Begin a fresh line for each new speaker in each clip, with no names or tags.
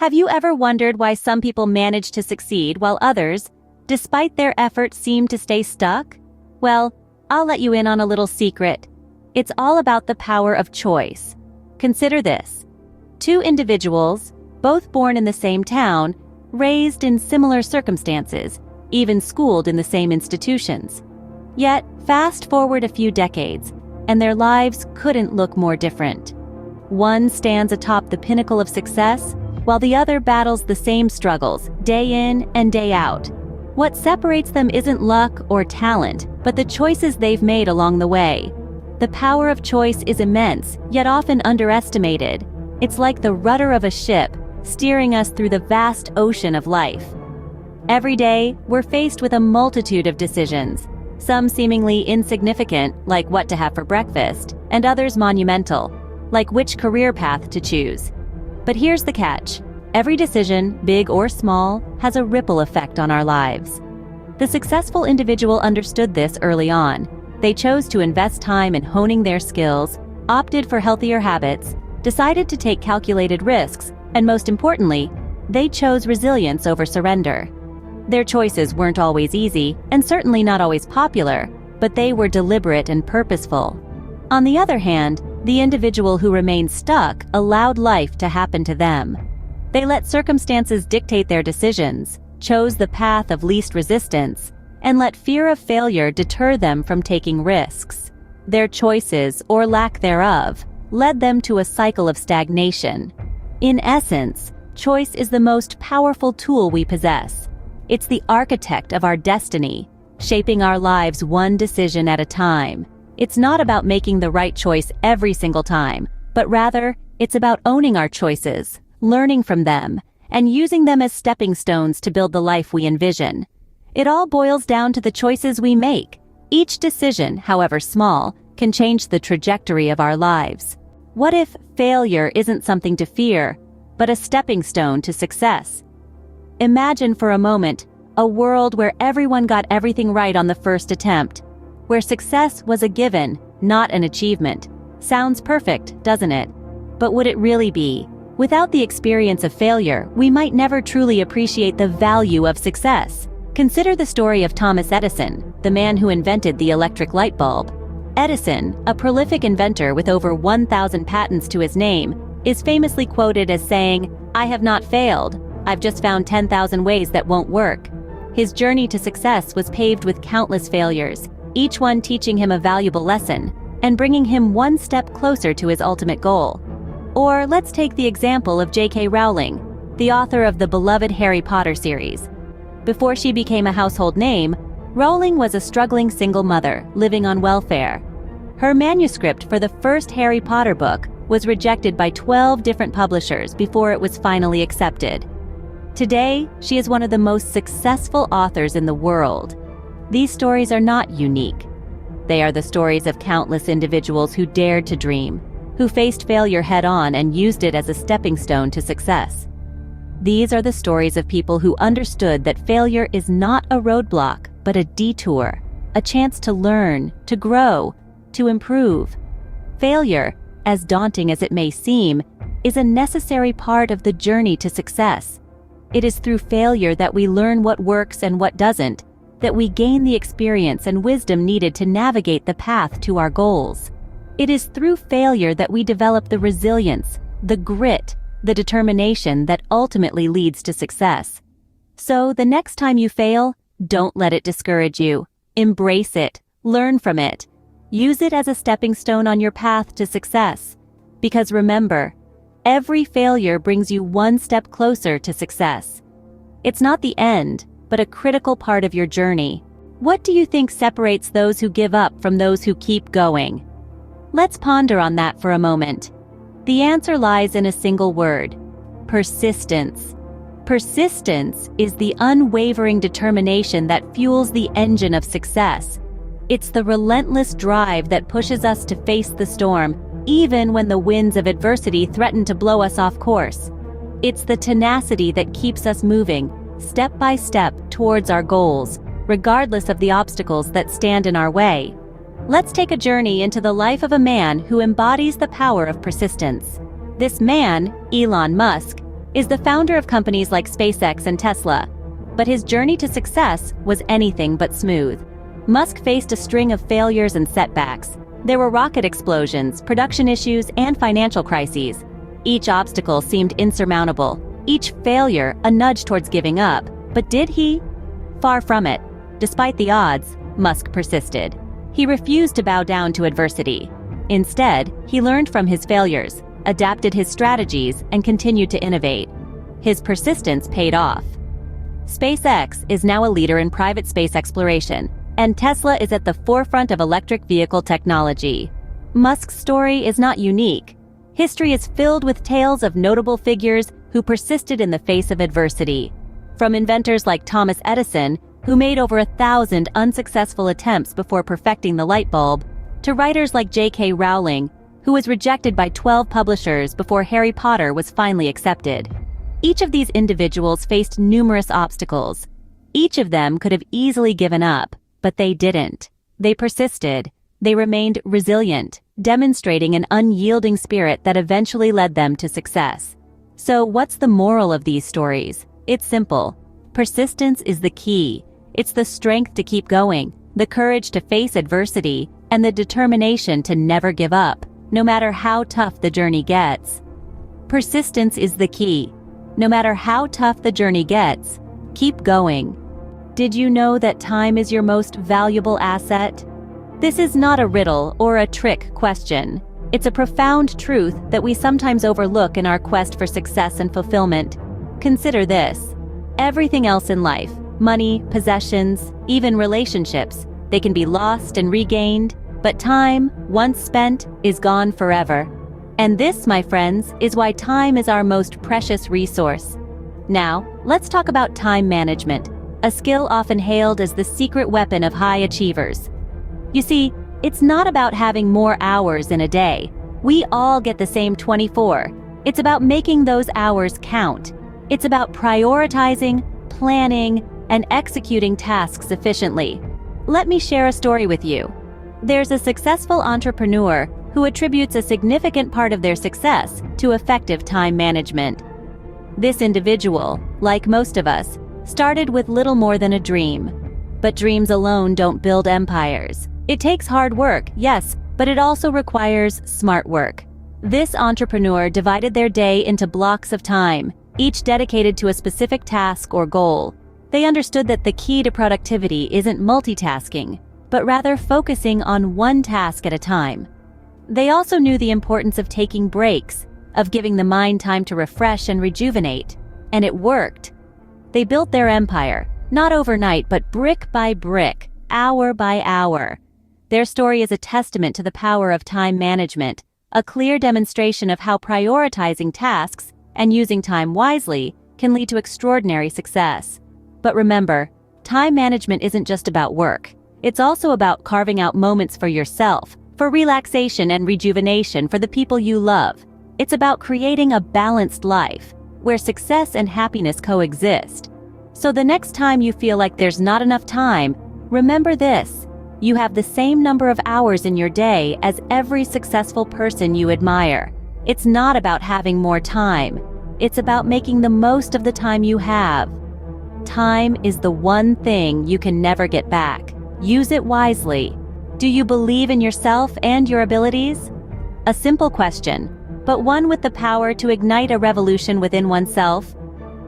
Have you ever wondered why some people manage to succeed while others, despite their efforts, seem to stay stuck? Well, I'll let you in on a little secret. It's all about the power of choice. Consider this. Two individuals, both born in the same town, raised in similar circumstances, even schooled in the same institutions. Yet, fast forward a few decades, and their lives couldn't look more different. One stands atop the pinnacle of success, while the other battles the same struggles, day in and day out. What separates them isn't luck or talent, but the choices they've made along the way. The power of choice is immense, yet often underestimated. It's like the rudder of a ship, steering us through the vast ocean of life. Every day, we're faced with a multitude of decisions, some seemingly insignificant, like what to have for breakfast, and others monumental, like which career path to choose. But here's the catch. Every decision, big or small, has a ripple effect on our lives. The successful individual understood this early on. They chose to invest time in honing their skills, opted for healthier habits, decided to take calculated risks, and most importantly, they chose resilience over surrender. Their choices weren't always easy, and certainly not always popular, but they were deliberate and purposeful. On the other hand, the individual who remained stuck allowed life to happen to them. They let circumstances dictate their decisions, chose the path of least resistance, and let fear of failure deter them from taking risks. Their choices, or lack thereof, led them to a cycle of stagnation. In essence, choice is the most powerful tool we possess. It's the architect of our destiny, shaping our lives one decision at a time. It's not about making the right choice every single time, but rather, it's about owning our choices, learning from them, and using them as stepping stones to build the life we envision. It all boils down to the choices we make. Each decision, however small, can change the trajectory of our lives. What if failure isn't something to fear, but a stepping stone to success? Imagine for a moment a world where everyone got everything right on the first attempt, where success was a given, not an achievement. Sounds perfect, doesn't it? But would it really be? Without the experience of failure, we might never truly appreciate the value of success. Consider the story of Thomas Edison, the man who invented the electric light bulb. Edison, a prolific inventor with over 1,000 patents to his name, is famously quoted as saying, "I have not failed. I've just found 10,000 ways that won't work." His journey to success was paved with countless failures, each one teaching him a valuable lesson and bringing him one step closer to his ultimate goal. Or let's take the example of J.K. Rowling, the author of the beloved Harry Potter series. Before she became a household name, Rowling was a struggling single mother living on welfare. Her manuscript for the first Harry Potter book was rejected by 12 different publishers before it was finally accepted. Today, she is one of the most successful authors in the world. These stories are not unique. They are the stories of countless individuals who dared to dream, who faced failure head-on and used it as a stepping stone to success. These are the stories of people who understood that failure is not a roadblock, but a detour, a chance to learn, to grow, to improve. Failure, as daunting as it may seem, is a necessary part of the journey to success. It is through failure that we learn what works and what doesn't, that we gain the experience and wisdom needed to navigate the path to our goals. It is through failure that we develop the resilience, the grit, the determination that ultimately leads to success. So the next time you fail, don't let it discourage you. Embrace it, learn from it. Use it as a stepping stone on your path to success. Because remember, every failure brings you one step closer to success. It's not the end, but a critical part of your journey. What do you think separates those who give up from those who keep going? Let's ponder on that for a moment. The answer lies in a single word: persistence. Persistence is the unwavering determination that fuels the engine of success. It's the relentless drive that pushes us to face the storm, even when the winds of adversity threaten to blow us off course. It's the tenacity that keeps us moving, step by step, towards our goals, regardless of the obstacles that stand in our way. Let's take a journey into the life of a man who embodies the power of persistence. This man, Elon Musk, is the founder of companies like SpaceX and Tesla. But his journey to success was anything but smooth. Musk faced a string of failures and setbacks. There were rocket explosions, production issues, and financial crises. Each obstacle seemed insurmountable, each failure a nudge towards giving up. But did he? Far from it. Despite the odds, Musk persisted. He refused to bow down to adversity. Instead, he learned from his failures, adapted his strategies, and continued to innovate. His persistence paid off. SpaceX is now a leader in private space exploration, and Tesla is at the forefront of electric vehicle technology. Musk's story is not unique. History is filled with tales of notable figures who persisted in the face of adversity. From inventors like Thomas Edison, who made over 1,000 unsuccessful attempts before perfecting the light bulb, to writers like J.K. Rowling, who was rejected by 12 publishers before Harry Potter was finally accepted. Each of these individuals faced numerous obstacles. Each of them could have easily given up, but they didn't. They persisted. They remained resilient, demonstrating an unyielding spirit that eventually led them to success. So what's the moral of these stories? It's simple. Persistence is the key. It's the strength to keep going, the courage to face adversity, and the determination to never give up, no matter how tough the journey gets. Persistence is the key. No matter how tough the journey gets, keep going. Did you know that time is your most valuable asset? This is not a riddle or a trick question. It's a profound truth that we sometimes overlook in our quest for success and fulfillment. Consider this. Everything else in life, money, possessions, even relationships, they can be lost and regained, but time, once spent, is gone forever. And this, my friends, is why time is our most precious resource. Now, let's talk about time management, a skill often hailed as the secret weapon of high achievers. You see, it's not about having more hours in a day. We all get the same 24. It's about making those hours count. It's about prioritizing, planning, and executing tasks efficiently. Let me share a story with you. There's a successful entrepreneur who attributes a significant part of their success to effective time management. This individual, like most of us, started with little more than a dream. But dreams alone don't build empires. It takes hard work, yes, but it also requires smart work. This entrepreneur divided their day into blocks of time, each dedicated to a specific task or goal. They understood that the key to productivity isn't multitasking, but rather focusing on one task at a time. They also knew the importance of taking breaks, of giving the mind time to refresh and rejuvenate. And it worked. They built their empire, not overnight, but brick by brick, hour by hour. Their story is a testament to the power of time management, a clear demonstration of how prioritizing tasks and using time wisely can lead to extraordinary success. But remember, time management isn't just about work. It's also about carving out moments for yourself, for relaxation and rejuvenation for the people you love. It's about creating a balanced life, where success and happiness coexist. So the next time you feel like there's not enough time, remember this. You have the same number of hours in your day as every successful person you admire. It's not about having more time. It's about making the most of the time you have. Time is the one thing you can never get back. Use it wisely. Do you believe in yourself and your abilities? A simple question, but one with the power to ignite a revolution within oneself.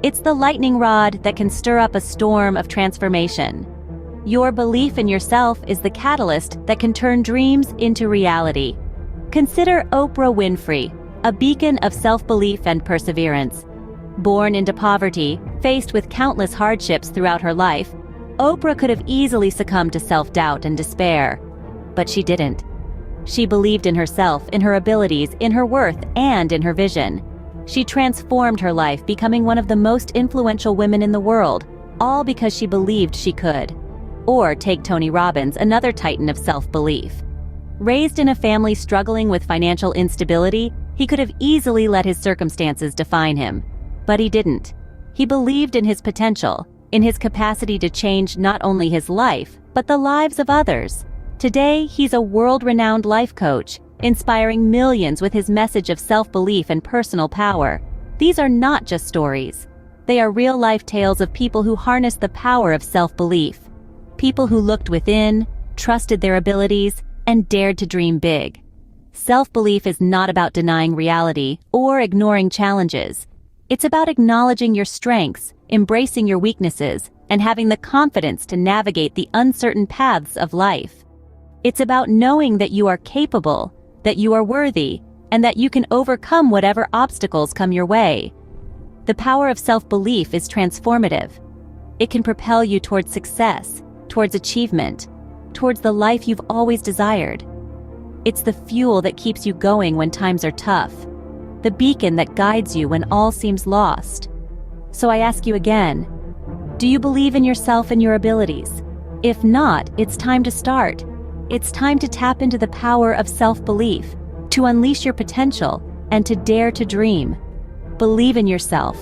It's the lightning rod that can stir up a storm of transformation. Your belief in yourself is the catalyst that can turn dreams into reality. Consider Oprah Winfrey, a beacon of self-belief and perseverance. Born into poverty, faced with countless hardships throughout her life, Oprah could have easily succumbed to self-doubt and despair. But she didn't. She believed in herself, in her abilities, in her worth, and in her vision. She transformed her life, becoming one of the most influential women in the world, all because she believed she could. Or take Tony Robbins, another titan of self-belief. Raised in a family struggling with financial instability, he could have easily let his circumstances define him. But he didn't. He believed in his potential, in his capacity to change not only his life, but the lives of others. Today, he's a world-renowned life coach, inspiring millions with his message of self-belief and personal power. These are not just stories. They are real-life tales of people who harnessed the power of self-belief. People who looked within, trusted their abilities, and dared to dream big. Self-belief is not about denying reality or ignoring challenges. It's about acknowledging your strengths, embracing your weaknesses, and having the confidence to navigate the uncertain paths of life. It's about knowing that you are capable, that you are worthy, and that you can overcome whatever obstacles come your way. The power of self-belief is transformative. It can propel you towards success, towards achievement, towards the life you've always desired. It's the fuel that keeps you going when times are tough, the beacon that guides you when all seems lost. So I ask you again, do you believe in yourself and your abilities? If not, it's time to start. It's time to tap into the power of self-belief, to unleash your potential, and to dare to dream. Believe in yourself.